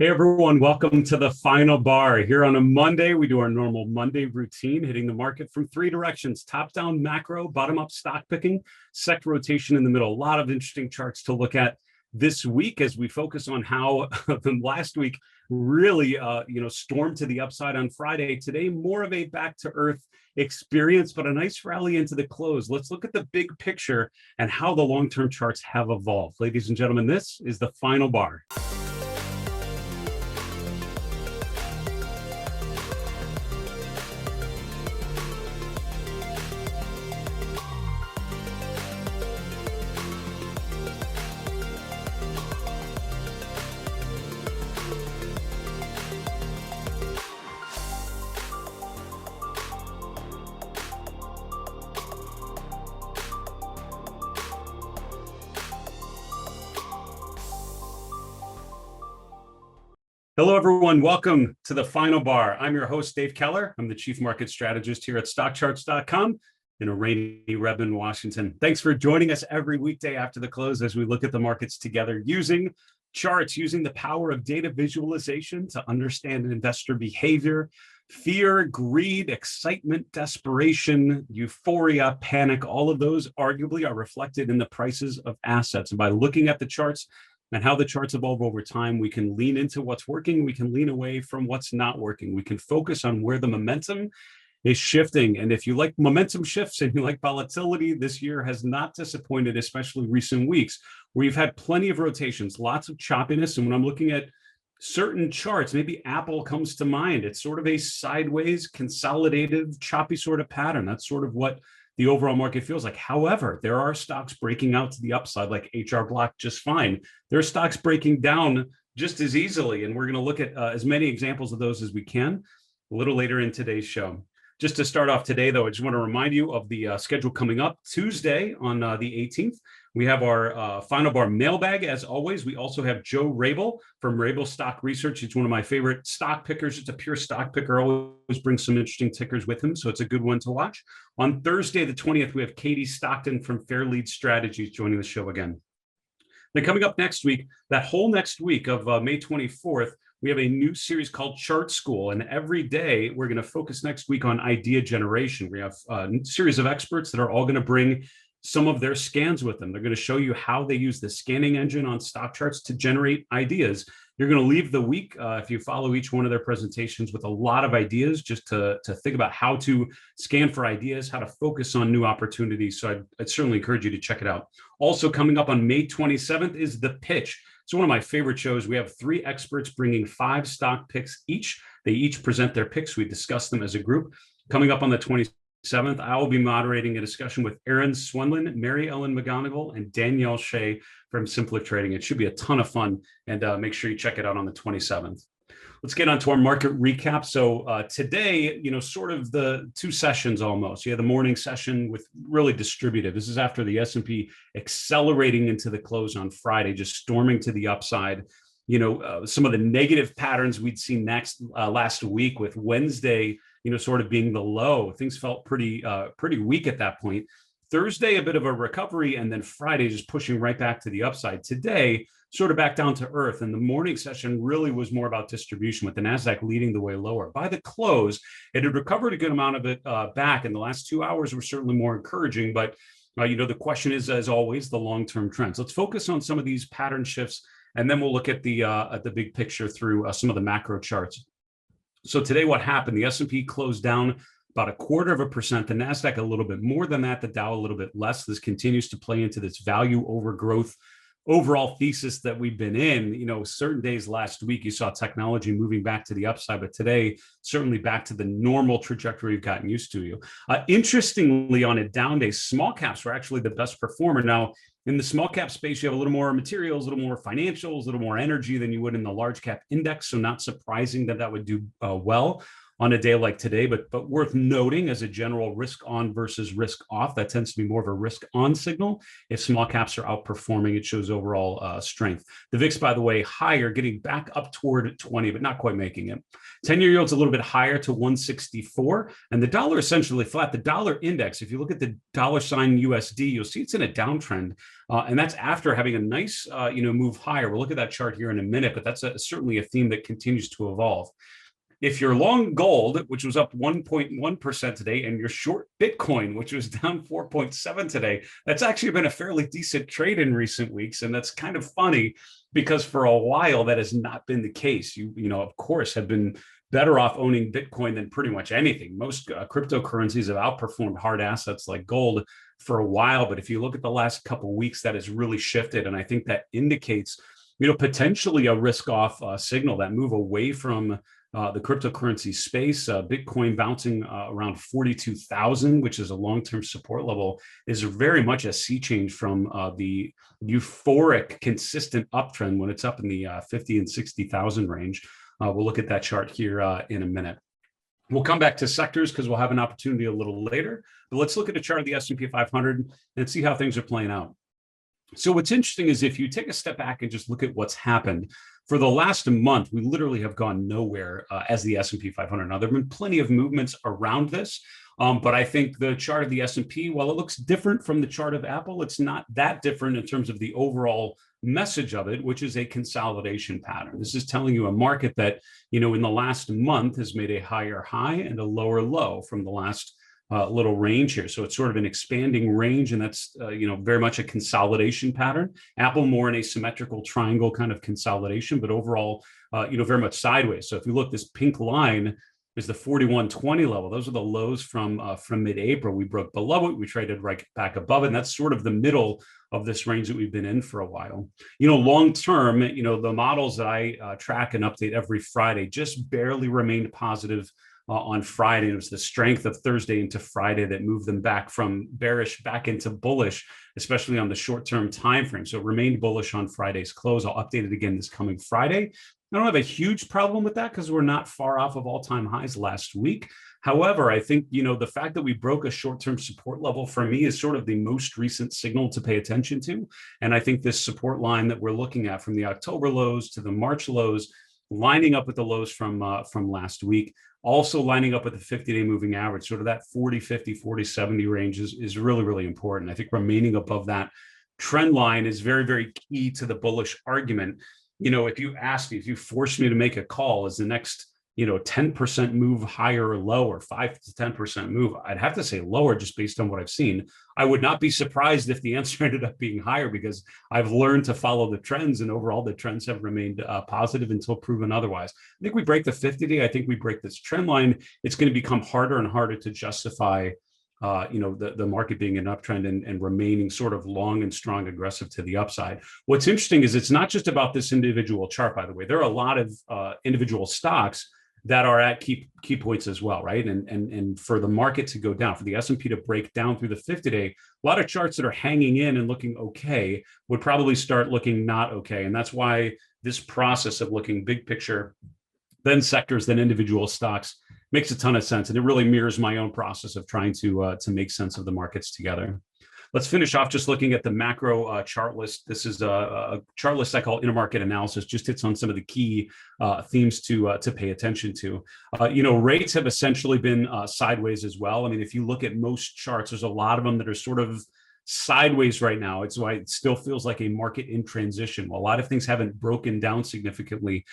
Hey everyone, welcome to the final bar. Here on a Monday, we do our normal Monday routine, hitting the market from three directions: top-down macro, bottom-up stock picking, sector rotation in the middle. A lot of interesting charts to look at this week as we focus on how the last week really stormed to the upside on Friday. Today, more of a back-to-earth experience, but a nice rally into the close. Let's look at the big picture and how the long-term charts have evolved. Ladies and gentlemen, this is the final bar. Hello, everyone. Welcome to the final bar. I'm your host, Dave Keller. I'm the Chief Market Strategist here at StockCharts.com in a rainy Redmond, Washington. Thanks for joining us every weekday after the close as we look at the markets together using charts, using the power of data visualization to understand investor behavior, fear, greed, excitement, desperation, euphoria, panic. All of those arguably are reflected in the prices of assets. And by looking at the charts, and how the charts evolve over time, we can lean into what's working, we can lean away from what's not working. We can focus on where the momentum is shifting. And if you like momentum shifts and you like volatility, this year has not disappointed, especially recent weeks, where you've had plenty of rotations, lots of choppiness. And when I'm looking at certain charts, maybe Apple comes to mind. It's sort of a sideways, consolidative, choppy sort of pattern. That's sort of what the overall market feels like. However, there are stocks breaking out to the upside, like HR Block, just fine. There are stocks breaking down just as easily, and we're going to look at as many examples of those as we can a little later in today's show. Just to start off today, though, I just want to remind you of the schedule coming up Tuesday on the 18th. We have our final bar mailbag, as always. We also have Joe Rabel from Rabel Stock Research. He's one of my favorite stock pickers. It's a pure stock picker, always brings some interesting tickers with him, so it's a good one to watch. On Thursday, the 20th, we have Katie Stockton from Fairlead Strategies joining the show again. Then coming up next week, that whole next week of May 24th, we have a new series called Chart School. And every day, we're going to focus next week on idea generation. We have a series of experts that are all going to bring some of their scans with them. They're going to show you how they use the scanning engine on stock charts to generate ideas. You're going to leave the week, if you follow each one of their presentations, with a lot of ideas just to think about how to scan for ideas, how to focus on new opportunities. So I'd certainly encourage you to check it out. Also coming up on May 27th is The Pitch. It's one of my favorite shows. We have three experts bringing 5 stock picks each. They each present their picks. We discuss them as a group. Coming up on the 27th, I will be moderating a discussion with Aaron Swenlin, Mary Ellen McGonigal, and Danielle Shea from Simpler Trading. It should be a ton of fun, and make sure you check it out on the 27th. Let's get on to our market recap. So today, sort of the two sessions almost. You had the morning session with really distributive. This is after the S&P accelerating into the close on Friday, just storming to the upside. Some of the negative patterns we'd seen last week, with Wednesday, sort of being the low. Things felt pretty weak at that point. Thursday, a bit of a recovery, and then Friday just pushing right back to the upside. Today, sort of back down to earth. And the morning session really was more about distribution, with the NASDAQ leading the way lower. By the close, it had recovered a good amount of it back, and the last 2 hours were certainly more encouraging. But, the question is, as always, the long-term trends. Let's focus on some of these pattern shifts, and then we'll look at the big picture through some of the macro charts. So today, what happened? The S&P closed down about 0.25%, the NASDAQ a little bit more than that, the Dow a little bit less. This continues to play into this value over growth overall thesis that we've been in. Certain days last week, you saw technology moving back to the upside, but today, certainly back to the normal trajectory we've gotten used to. Interestingly, on a down day, small caps were actually the best performer. Now, in the small cap space, you have a little more materials, a little more financials, a little more energy than you would in the large cap index. So not surprising that would do well. on a day like today, but worth noting as a general risk on versus risk off, that tends to be more of a risk on signal. If small caps are outperforming, it shows overall strength. The VIX, by the way, higher, getting back up toward 20, but not quite making it. 10-year yield's a little bit higher to 164, and the dollar essentially flat. The dollar index, if you look at the dollar sign USD, you'll see it's in a downtrend, and that's after having a nice move higher. We'll look at that chart here in a minute, but that's certainly a theme that continues to evolve. If you're long gold, which was up 1.1% today, and you're short Bitcoin, which was down 4.7 today, that's actually been a fairly decent trade in recent weeks. And that's kind of funny because for a while that has not been the case. You of course, have been better off owning Bitcoin than pretty much anything. Most cryptocurrencies have outperformed hard assets like gold for a while. But if you look at the last couple of weeks, that has really shifted. And I think that indicates, potentially a risk-off signal, that move away from the cryptocurrency space. Bitcoin bouncing around 42,000, which is a long-term support level, is very much a sea change from the euphoric, consistent uptrend when it's up in the 50 and 60,000 range. We'll look at that chart here in a minute. We'll come back to sectors because we'll have an opportunity a little later. But let's look at a chart of the S&P 500 and see how things are playing out. So what's interesting is if you take a step back and just look at what's happened, for the last month, we literally have gone nowhere as the S&P 500. Now, there have been plenty of movements around this, but I think the chart of the S&P, while it looks different from the chart of Apple, it's not that different in terms of the overall message of it, which is a consolidation pattern. This is telling you a market that, in the last month has made a higher high and a lower low from the last little range here. So it's sort of an expanding range, and that's, very much a consolidation pattern. Apple more in a symmetrical triangle kind of consolidation, but overall, very much sideways. So if you look, this pink line is the 4120 level. Those are the lows from mid-April. We broke below it. We traded right back above it. And that's sort of the middle of this range that we've been in for a while. Long term, the models that I track and update every Friday just barely remained positive on Friday. It was the strength of Thursday into Friday that moved them back from bearish back into bullish, especially on the short-term time frame. So it remained bullish on Friday's close. I'll update it again this coming Friday. I don't have a huge problem with that because we're not far off of all-time highs last week. However, I think, the fact that we broke a short-term support level for me is sort of the most recent signal to pay attention to. And I think this support line that we're looking at from the October lows to the March lows, lining up with the lows from last week, also lining up with the 50-day moving average, sort of that 40, 50, 40, 70 range is really, really important. I think remaining above that trend line is very, very key to the bullish argument. If you force me to make a call, is the next 10% move higher or lower, 5 to 10% move, I'd have to say lower just based on what I've seen. I would not be surprised if the answer ended up being higher because I've learned to follow the trends, and overall the trends have remained positive until proven otherwise. I think we break the 50-day. I think we break this trend line. It's going to become harder and harder to justify the market being an uptrend and remaining sort of long and strong, aggressive to the upside. What's interesting is it's not just about this individual chart, by the way. There are a lot of individual stocks that are at key points as well, right? And for the market to go down, for the S&P to break down through the 50-day, a lot of charts that are hanging in and looking okay would probably start looking not okay. And that's why this process of looking big picture, then sectors, then individual stocks makes a ton of sense. And it really mirrors my own process of trying to make sense of the markets together. Let's finish off just looking at the macro chart list. This is a chart list I call intermarket analysis, just hits on some of the key themes to pay attention to. Rates have essentially been sideways as well. I mean, if you look at most charts, there's a lot of them that are sort of sideways right now. It's why it still feels like a market in transition. While a lot of things haven't broken down significantly,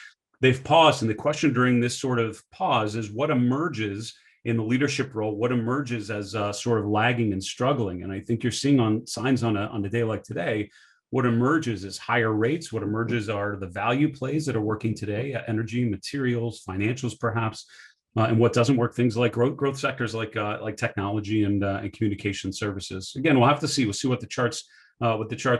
they've paused. And the question during this sort of pause is what emerges in the leadership role, what emerges as sort of lagging and struggling. And I think you're seeing signs on a day like today, what emerges is higher rates. What emerges are the value plays that are working today, energy, materials, financials, perhaps. And what doesn't work, things like growth sectors like technology and communication services. Again, we'll have to see. We'll see what the charts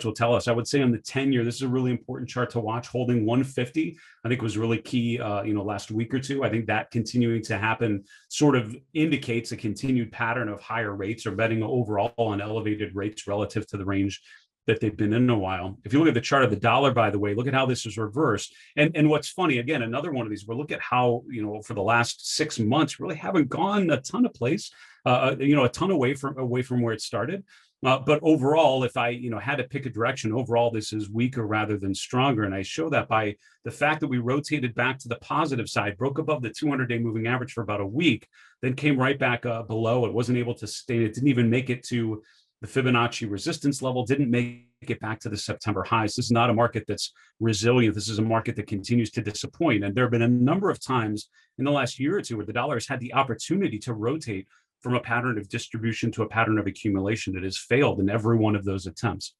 will tell us. I would say on the 10-year, this is a really important chart to watch. Holding 150, I think was really key, last week or two. I think that continuing to happen sort of indicates a continued pattern of higher rates or betting overall on elevated rates relative to the range that they've been in a while. If you look at the chart of the dollar, by the way, look at how this is reversed. And what's funny, again, another one of these, we'll look at how, for the last 6 months, really haven't gone a ton of place, a ton away from where it started. But overall, if I, had to pick a direction, overall, this is weaker rather than stronger. And I show that by the fact that we rotated back to the positive side, broke above the 200-day moving average for about a week, then came right back below. It wasn't able to stay. It didn't even make it to the Fibonacci resistance level, didn't make it back to the September highs. This is not a market that's resilient. This is a market that continues to disappoint. And there have been a number of times in the last year or two where the dollar has had the opportunity to rotate from a pattern of distribution to a pattern of accumulation. It has failed in every one of those attempts.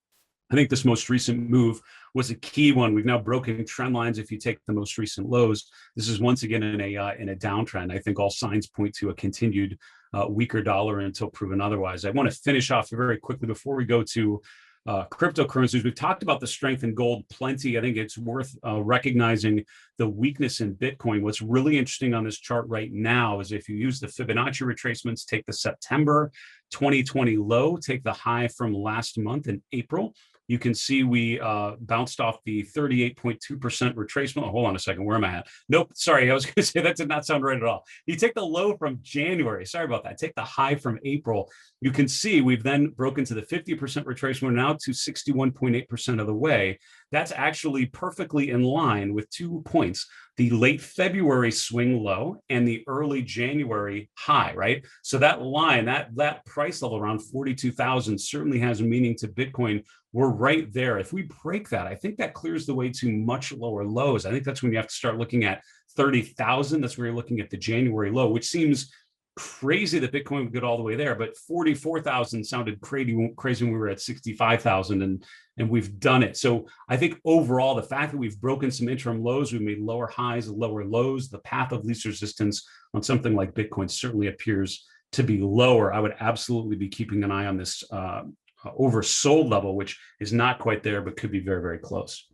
I think this most recent move was a key one. We've now broken trend lines. If you take the most recent lows, this is once again in a downtrend. I think all signs point to a continued weaker dollar until proven otherwise. I want to finish off very quickly before we go to cryptocurrencies. We've talked about the strength in gold plenty. I think it's worth recognizing the weakness in Bitcoin. What's really interesting on this chart right now is if you use the Fibonacci retracements, take the September 2020 low, take the high from last month in April, you can see we bounced off the 38.2% retracement. Oh, hold on a second. Where am I at? Nope. Sorry. I was going to say that did not sound right at all. You take the low from January. Sorry about that. Take the high from April. You can see we've then broken to the 50% retracement. We're now to 61.8% of the way. That's actually perfectly in line with 2 points, the late February swing low and the early January high, right? So that line, that price level around 42,000 certainly has meaning to Bitcoin. We're right there. If we break that, I think that clears the way to much lower lows. I think that's when you have to start looking at 30,000. That's where you're looking at the January low, which seems crazy that Bitcoin would get all the way there, but 44,000 sounded crazy when we were at 65,000, and we've done it. So I think overall, the fact that we've broken some interim lows, we've made lower highs, lower lows, the path of least resistance on something like Bitcoin certainly appears to be lower. I would absolutely be keeping an eye on this oversold level, which is not quite there, but could be very, very close.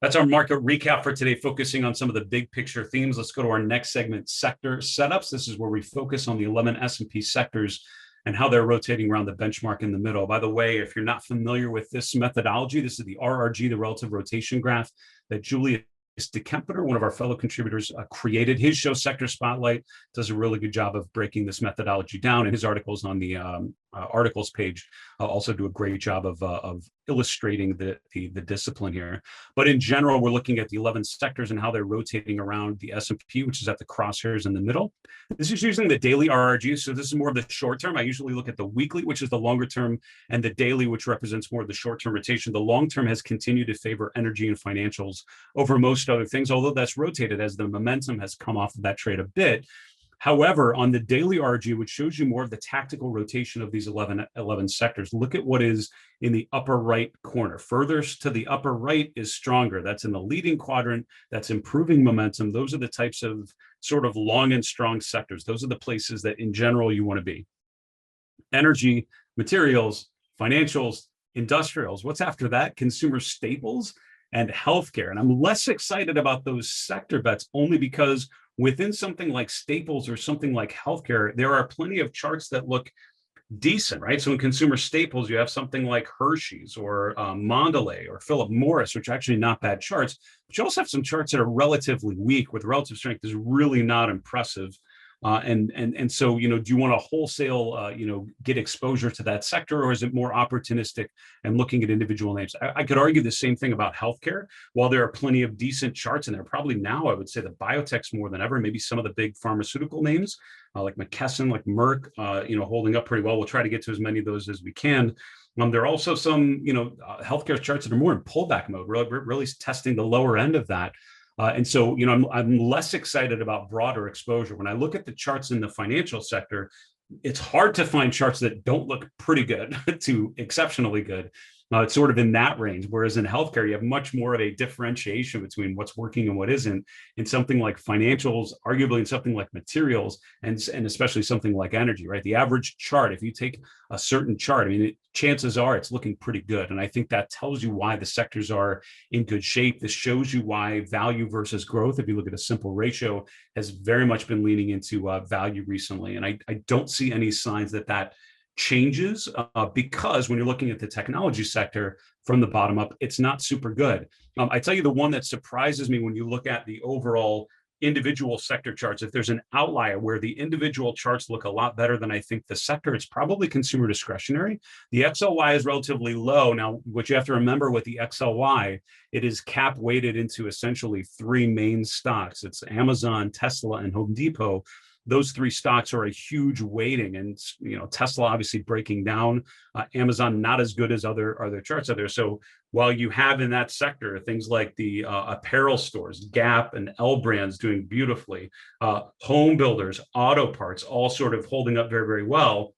That's our market recap for today, focusing on some of the big picture themes. Let's go to our next segment, sector setups. This is where we focus on the 11 S&P sectors and how they're rotating around the benchmark in the middle. By the way, if you're not familiar with this methodology, this is the RRG, the relative rotation graph that Julius DeKempeter, one of our fellow contributors, created. His show, Sector Spotlight, does a really good job of breaking this methodology down, and his articles on the articles page also do a great job of illustrating the discipline here. But in general, we're looking at the 11 sectors and how they're rotating around the S&P, which is at the crosshairs in the middle. This is using the daily RRG, so this is more of the short term. I usually look at the weekly, which is the longer term, and the daily, which represents more of the short term rotation. The long term has continued to favor energy and financials over most other things, although that's rotated as the momentum has come off of that trade a bit. However, on the daily RG, which shows you more of the tactical rotation of these 11 sectors, look at what is in the upper right corner. Furthest to the upper right is stronger. That's in the leading quadrant. That's improving momentum. Those are the types of sort of long and strong sectors. Those are the places that in general you want to be. Energy, materials, financials, industrials. What's after that? Consumer staples and healthcare. And I'm less excited about those sector bets only because within something like staples or something like healthcare, there are plenty of charts that look decent, right? So in consumer staples, you have something like Hershey's or Mondelez or Philip Morris, which are actually not bad charts. But you also have some charts that are relatively weak, with relative strength is really not impressive. And so, do you want to wholesale, get exposure to that sector, or is it more opportunistic and looking at individual names? I could argue the same thing about healthcare. While there are plenty of decent charts, and there are probably now, I would say the biotechs more than ever, maybe some of the big pharmaceutical names like McKesson, like Merck, holding up pretty well. We'll try to get to as many of those as we can. There are also some, healthcare charts that are more in pullback mode, really testing the lower end of that. And so, I'm less excited about broader exposure. When I look at the charts in the financial sector, it's hard to find charts that don't look pretty good to exceptionally good. It's sort of in that range. Whereas in healthcare, you have much more of a differentiation between what's working and what isn't. In something like financials, arguably in something like materials, and especially something like energy, right? The average chart, if you take a certain chart, chances are it's looking pretty good. And I think that tells you why the sectors are in good shape. This shows you why value versus growth, if you look at a simple ratio, has very much been leaning into value recently. And I don't see any signs that changes because when you're looking at the technology sector from the bottom up, it's not super good. I tell you, the one that surprises me when you look at the overall individual sector charts, if there's an outlier where the individual charts look a lot better than I think the sector, it's probably consumer discretionary. The XLY is relatively low. Now, what you have to remember with the XLY, it is cap weighted into essentially three main stocks. It's Amazon, Tesla, and Home Depot. Those three stocks are a huge weighting, and Tesla obviously breaking down, Amazon not as good as other charts out there. So while you have in that sector things like the apparel stores, Gap and L Brands doing beautifully, home builders, auto parts, all sort of holding up very, very well.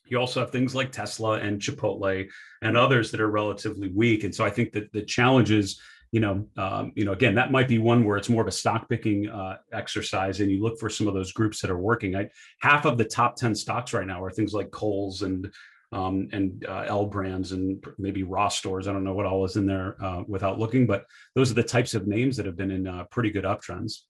You also have things like Tesla and Chipotle and others that are relatively weak. And so I think that the challenge is, again, that might be one where it's more of a stock picking exercise, and you look for some of those groups that are working. Half of the top 10 stocks right now are things like Kohl's and L Brands and maybe Ross stores. I don't know what all is in there without looking, but those are the types of names that have been in pretty good uptrends.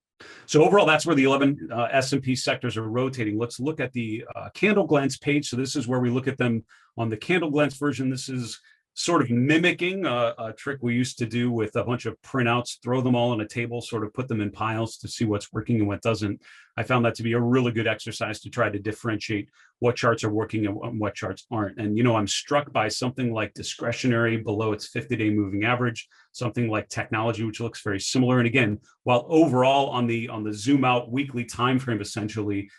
So overall, that's where the 11 S&P sectors are rotating. Let's look at the candle glance page. So this is where we look at them on the candle glance version. This is sort of mimicking a trick we used to do with a bunch of printouts, throw them all on a table, sort of put them in piles to see what's working and what doesn't. I found that to be a really good exercise to try to differentiate what charts are working and what charts aren't. And, I'm struck by something like discretionary below its 50-day moving average, something like technology, which looks very similar. And again, while overall on the zoom out weekly time frame essentially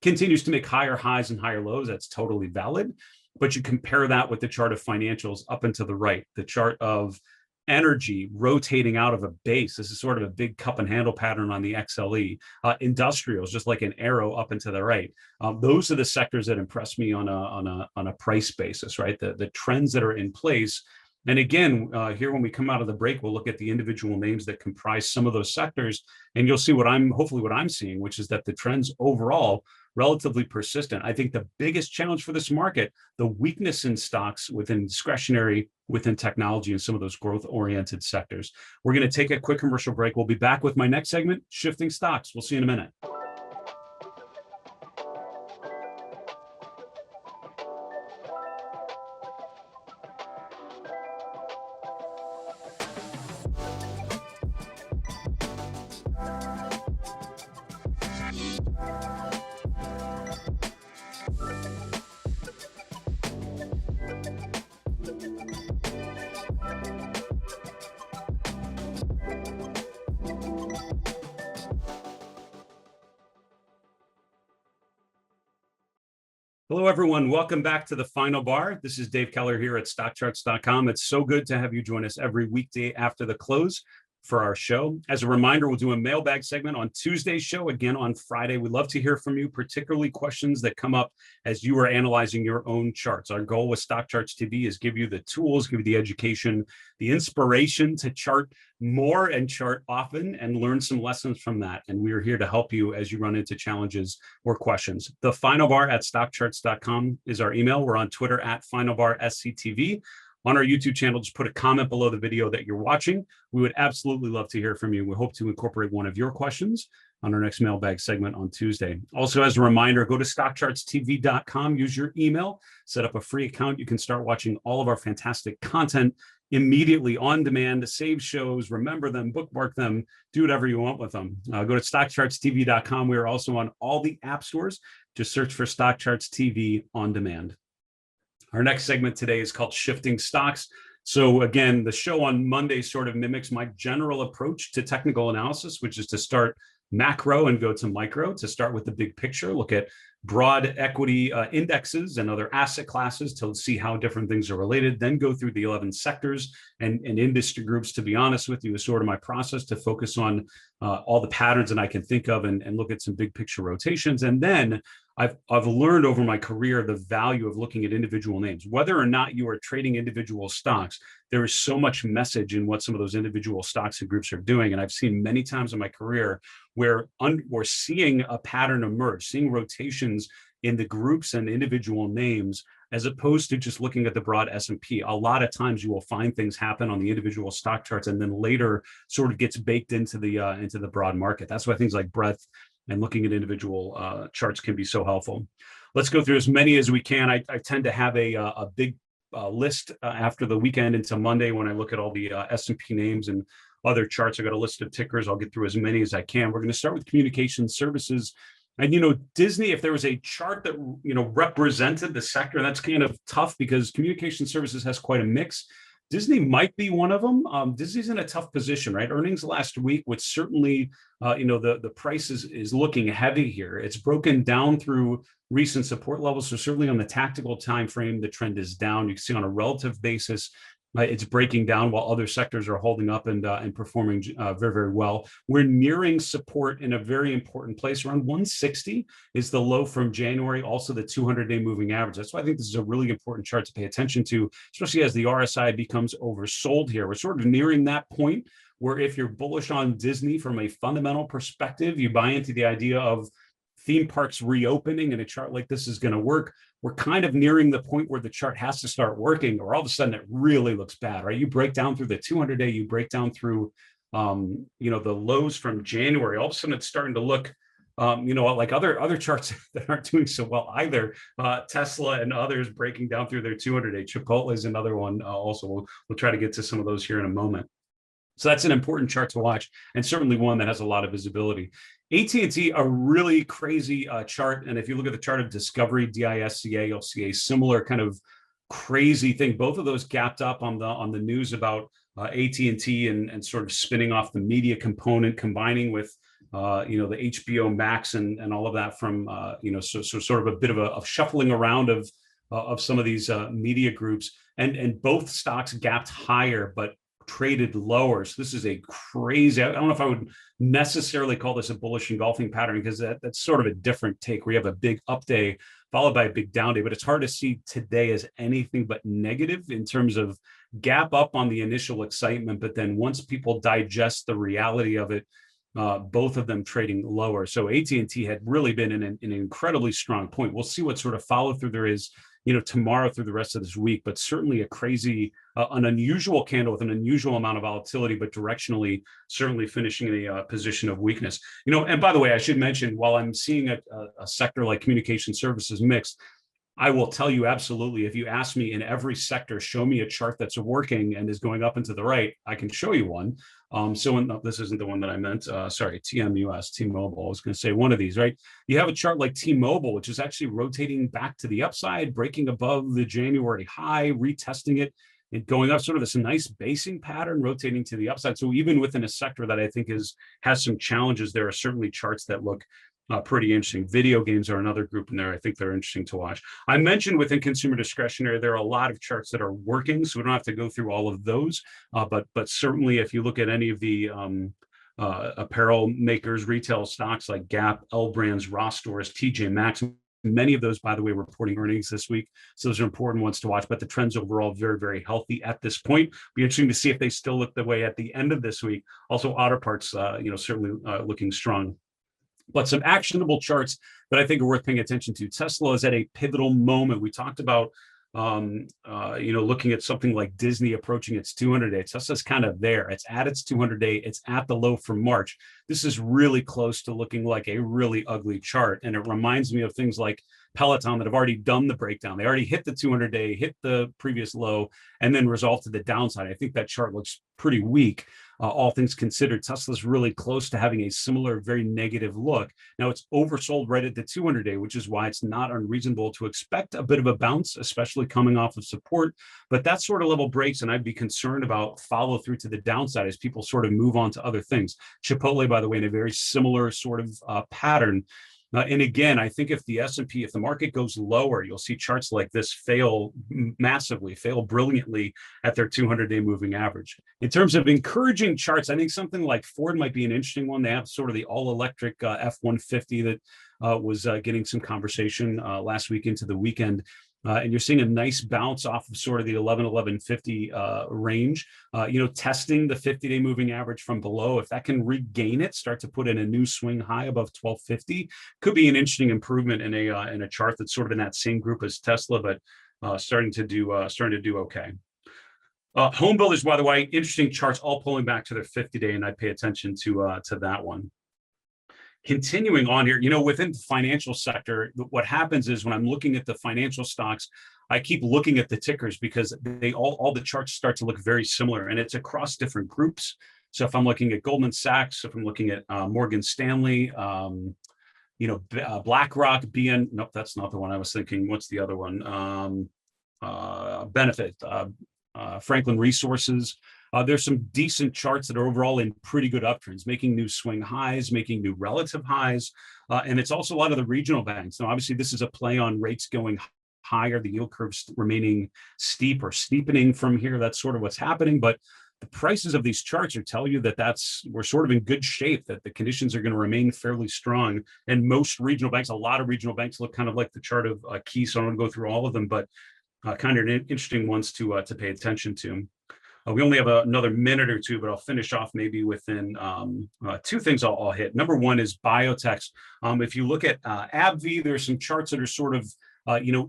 continues to make higher highs and higher lows, that's totally valid. But you compare that with the chart of financials up and to the right, the chart of energy rotating out of a base. This is sort of a big cup and handle pattern on the XLE. Industrials, just like an arrow up and to the right. Those are the sectors that impress me on a price basis, right? The trends that are in place. And again, here when we come out of the break, we'll look at the individual names that comprise some of those sectors, and you'll see hopefully what I'm seeing, which is that the trends overall relatively persistent. I think the biggest challenge for this market, the weakness in stocks within discretionary, within technology, and some of those growth-oriented sectors. We're going to take a quick commercial break. We'll be back with my next segment, Shifting Stocks. We'll see you in a minute. Hello, everyone. Welcome back to the Final Bar. This is Dave Keller here at StockCharts.com. It's so good to have you join us every weekday after the close for our show. As a reminder, we'll do a mailbag segment on Tuesday's show, again on Friday. We'd love to hear from you, particularly questions that come up as you are analyzing your own charts. Our goal with StockCharts TV is give you the tools, give you the education, the inspiration to chart more and chart often and learn some lessons from that. And we are here to help you as you run into challenges or questions. The Final Bar at StockCharts.com is our email. We're on Twitter at FinalBarSCTV. On our YouTube channel, just put a comment below the video that you're watching. We would absolutely love to hear from you. We hope to incorporate one of your questions on our next mailbag segment on Tuesday. Also, as a reminder, go to StockChartsTV.com, use your email, set up a free account. You can start watching all of our fantastic content immediately on demand, save shows, remember them, bookmark them, do whatever you want with them. Go to StockChartsTV.com. We are also on all the app stores. Just search for StockCharts TV on demand. Our next segment today is called Shifting Stocks. So again, the show on Monday sort of mimics my general approach to technical analysis, which is to start macro and go to micro, to start with the big picture, look at broad equity indexes and other asset classes to see how different things are related, then go through the 11 sectors and industry groups. To be honest with you, is sort of my process to focus on all the patterns that I can think of and look at some big picture rotations. And then I've learned over my career the value of looking at individual names. Whether or not you are trading individual stocks, there is so much message in what some of those individual stocks and groups are doing. And I've seen many times in my career where we're seeing a pattern emerge, seeing rotations in the groups and individual names, as opposed to just looking at the broad S&P. A lot of times you will find things happen on the individual stock charts and then later sort of gets baked into the broad market. That's why things like breadth and looking at individual charts can be so helpful. Let's go through as many as we can. I tend to have a big list after the weekend into Monday when I look at all the S&P names and other charts. I got a list of tickers. I'll get through as many as I can. We're going to start with communication services. And, Disney, if there was a chart that, represented the sector, that's kind of tough because communication services has quite a mix. Disney might be one of them. Disney's in a tough position, right? Earnings last week, which certainly, the price is looking heavy here. It's broken down through recent support levels. So certainly on the tactical time frame, the trend is down. You can see on a relative basis, it's breaking down while other sectors are holding up and performing very, very well. We're nearing support in a very important place. Around 160 is the low from January, also the 200-day moving average. That's why I think this is a really important chart to pay attention to, especially as the RSI becomes oversold here. We're sort of nearing that point where if you're bullish on Disney from a fundamental perspective, you buy into the idea of theme parks reopening and a chart like this is going to work. We're kind of nearing the point where the chart has to start working, or all of a sudden it really looks bad, right? You break down through the 200-day, you break down through, the lows from January. All of a sudden it's starting to look, like other charts that aren't doing so well either. Tesla and others breaking down through their 200-day. Chipotle is another one. Also, we'll try to get to some of those here in a moment. So that's an important chart to watch, and certainly one that has a lot of visibility. AT&T, a really crazy chart. And if you look at the chart of Discovery, DISCA, you'll see a similar kind of crazy thing. Both of those gapped up on the news about AT&T and sort of spinning off the media component, combining with the HBO Max and all of that from so sort of a bit of a shuffling around of some of these media groups, and both stocks gapped higher, but traded lower. So this is a crazy, I don't know if I would necessarily call this a bullish engulfing pattern, because that's sort of a different take where you have a big up day followed by a big down day, but it's hard to see today as anything but negative in terms of gap up on the initial excitement. But then once people digest the reality of it, both of them trading lower. So AT&T had really been in an incredibly strong point. We'll see what sort of follow through there is, tomorrow through the rest of this week, but certainly a crazy, an unusual candle with an unusual amount of volatility, but directionally, certainly finishing in a position of weakness. And by the way, I should mention, while I'm seeing a sector like communication services mixed, I will tell you absolutely, if you ask me in every sector, show me a chart that's working and is going up and to the right, I can show you one. This isn't the one that I meant. Sorry, TMUS, T-Mobile. I was going to say one of these, right? You have a chart like T-Mobile, which is actually rotating back to the upside, breaking above the January high, retesting it, and going up, sort of this nice basing pattern, rotating to the upside. So even within a sector that I think has some challenges, there are certainly charts that look pretty interesting. Video games are another group in there. I think they're interesting to watch. I mentioned within consumer discretionary, there are a lot of charts that are working, so we don't have to go through all of those. But certainly, if you look at any of the apparel makers, retail stocks like Gap, L Brands, Ross Stores, TJ Maxx, many of those, by the way, reporting earnings this week. So those are important ones to watch. But the trends overall very, very healthy at this point. Be interesting to see if they still look the way at the end of this week. Also, auto parts, certainly looking strong. But some actionable charts that I think are worth paying attention to. Tesla is at a pivotal moment. We talked about, looking at something like Disney approaching its 200-day. Tesla's kind of there. It's at its 200-day. It's at the low from March. This is really close to looking like a really ugly chart. And it reminds me of things like Peloton that have already done the breakdown. They already hit the 200-day, hit the previous low, and then resolved to the downside. I think that chart looks pretty weak. All things considered, Tesla's really close to having a similar, very negative look. Now, it's oversold right at the 200-day, which is why it's not unreasonable to expect a bit of a bounce, especially coming off of support. But that sort of level breaks, and I'd be concerned about follow through to the downside as people sort of move on to other things. Chipotle, by the way, in a very similar sort of pattern. And again, I think if the S&P, if the market goes lower, you'll see charts like this fail massively, fail brilliantly at their 200-day moving average. In terms of encouraging charts, I think something like Ford might be an interesting one. They have sort of the all-electric F-150 that was getting some conversation last week into the weekend. And you're seeing a nice bounce off of sort of the 1150 range, testing the 50-day moving average from below. If that can regain it, start to put in a new swing high above 1250, could be an interesting improvement in a chart that's sort of in that same group as Tesla, but starting to do okay. Home builders, by the way, interesting charts, all pulling back to their 50-day, and I'd pay attention to that one. Continuing on here, within the financial sector, what happens is when I'm looking at the financial stocks, I keep looking at the tickers because they all the charts start to look very similar, and it's across different groups. So if I'm looking at Goldman Sachs, if I'm looking at Morgan Stanley, BlackRock, nope, that's not the one I was thinking. What's the other one? Benefit, Franklin Resources. There's some decent charts that are overall in pretty good uptrends, making new swing highs, making new relative highs. And it's also a lot of the regional banks. Now, obviously, this is a play on rates going higher, the yield curves remaining steep or steepening from here. That's sort of what's happening. But the prices of these charts are telling you that we're sort of in good shape, that the conditions are going to remain fairly strong. And most regional banks, a lot of regional banks look kind of like the chart of Key. So I don't want to go through all of them, but kind of interesting ones to pay attention to. We only have another minute or two, but I'll finish off maybe within two things I'll hit. Number one is biotechs. If you look at AbbVie, there's some charts that are sort of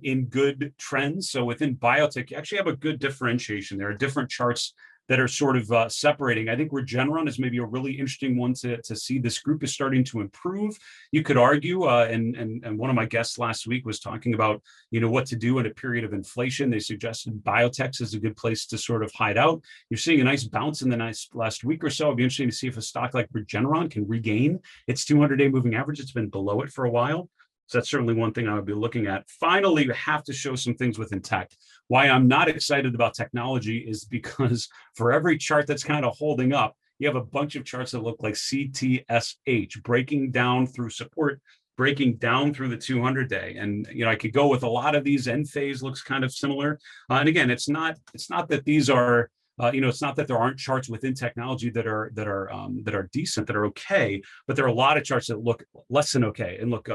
in good trends. So within biotech, you actually have a good differentiation. There are different charts that are sort of separating. I think Regeneron is maybe a really interesting one to see. This group is starting to improve. You could argue, and one of my guests last week was talking about, what to do in a period of inflation. They suggested biotechs is a good place to sort of hide out. You're seeing a nice bounce in the last week or so. It'd be interesting to see if a stock like Regeneron can regain its 200-day moving average. It's been below it for a while. So that's certainly one thing I would be looking at. Finally, you have to show some things within tech. Why I'm not excited about technology is because for every chart that's kind of holding up, you have a bunch of charts that look like CTSH, breaking down through support, breaking down through the 200-day. And, I could go with a lot of these. End phase looks kind of similar. And again, it's not that these are, it's not that there aren't charts within technology that are decent, that are okay, but there are a lot of charts that look less than okay and look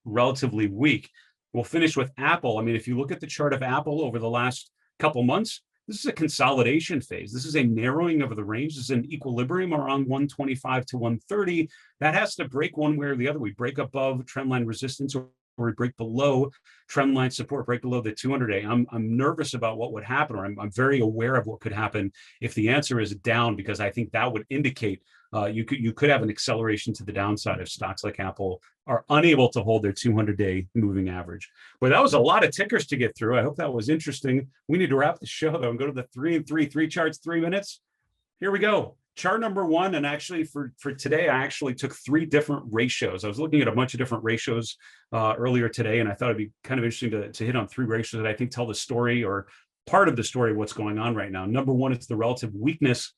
relatively weak. We'll finish with Apple. I mean, if you look at the chart of Apple over the last couple months, this is a consolidation phase. This is a narrowing of the range. This is an equilibrium around 125 to 130. That has to break one way or the other. We break above trendline resistance, or we break below trendline support, break below the 200-day. I'm nervous about what would happen, or I'm very aware of what could happen if the answer is down, because I think that would indicate you could have an acceleration to the downside if stocks like Apple are unable to hold their 200-day moving average. But that was a lot of tickers to get through. I hope that was interesting. We need to wrap the show though and go to the 3 and 3 charts, 3 minutes. Here we go. Chart number one, and actually for today, I actually took 3 different ratios. I was looking at a bunch of different ratios earlier today, and I thought it'd be kind of interesting to hit on 3 ratios that I think tell the story, or part of the story of what's going on right now. Number one, it's the relative weakness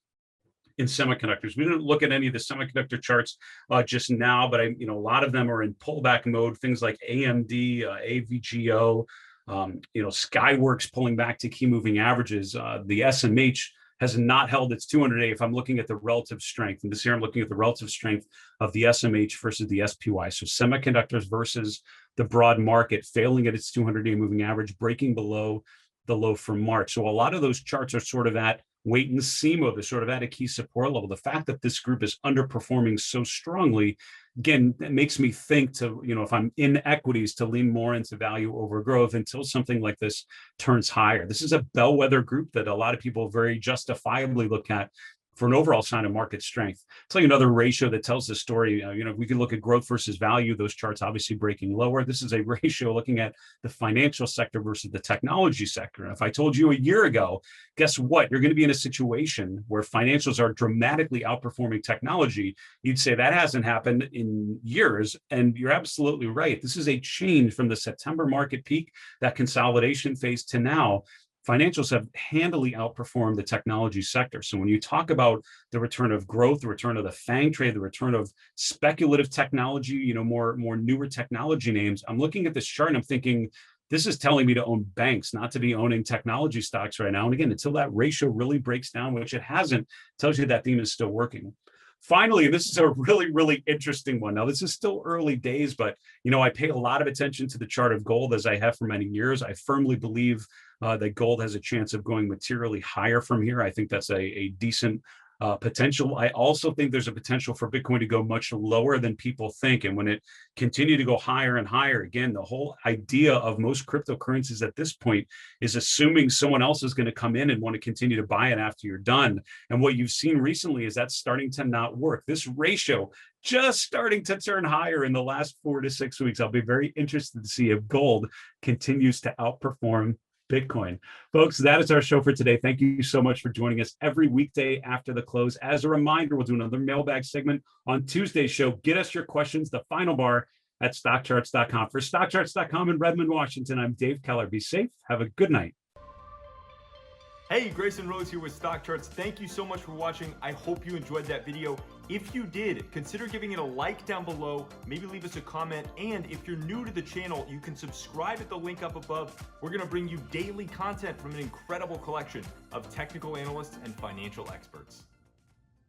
in semiconductors. We didn't look at any of the semiconductor charts just now, but a lot of them are in pullback mode. Things like AMD, AVGO, Skyworks pulling back to key moving averages. The SMH has not held its 200-day. If I'm looking at the relative strength, and this year I'm looking at the relative strength of the SMH versus the SPY. So semiconductors versus the broad market failing at its 200-day moving average, breaking below the low from March. So a lot of those charts are sort of at wait and see mode. They're sort of at a key support level. The fact that this group is underperforming so strongly, again, that makes me think to, if I'm in equities, to lean more into value over growth until something like this turns higher. This is a bellwether group that a lot of people very justifiably look at for an overall sign of market strength. I'll tell you another ratio that tells the story. We can look at growth versus value, those charts obviously breaking lower. This is a ratio looking at the financial sector versus the technology sector. And if I told you a year ago, guess what? You're going to be in a situation where financials are dramatically outperforming technology. You'd say that hasn't happened in years. And you're absolutely right. This is a change from the September market peak, that consolidation phase, to now. Financials have handily outperformed the technology sector. So when you talk about the return of growth, the return of the FANG trade, the return of speculative technology, more newer technology names, I'm looking at this chart and I'm thinking, this is telling me to own banks, not to be owning technology stocks right now. And again, until that ratio really breaks down, which it hasn't, tells you that theme is still working. Finally, this is a really, really interesting one. Now, this is still early days, but, I pay a lot of attention to the chart of gold, as I have for many years. I firmly believe that gold has a chance of going materially higher from here. I think that's a decent potential. I also think there's a potential for Bitcoin to go much lower than people think. And when it continue to go higher and higher, again, the whole idea of most cryptocurrencies at this point is assuming someone else is going to come in and want to continue to buy it after you're done. And what you've seen recently is that's starting to not work. This ratio just starting to turn higher in the last 4 to 6 weeks. I'll be very interested to see if gold continues to outperform Bitcoin. Folks, that is our show for today. Thank you so much for joining us every weekday after the close. As a reminder, we'll do another mailbag segment on Tuesday's show. Get us your questions, the final bar at StockCharts.com. For StockCharts.com in Redmond, Washington, I'm Dave Keller. Be safe. Have a good night. Hey, Grayson Rose here with StockCharts. Thank you so much for watching. I hope you enjoyed that video. If you did, consider giving it a like down below, maybe leave us a comment, and if you're new to the channel, you can subscribe at the link up above. We're gonna bring you daily content from an incredible collection of technical analysts and financial experts.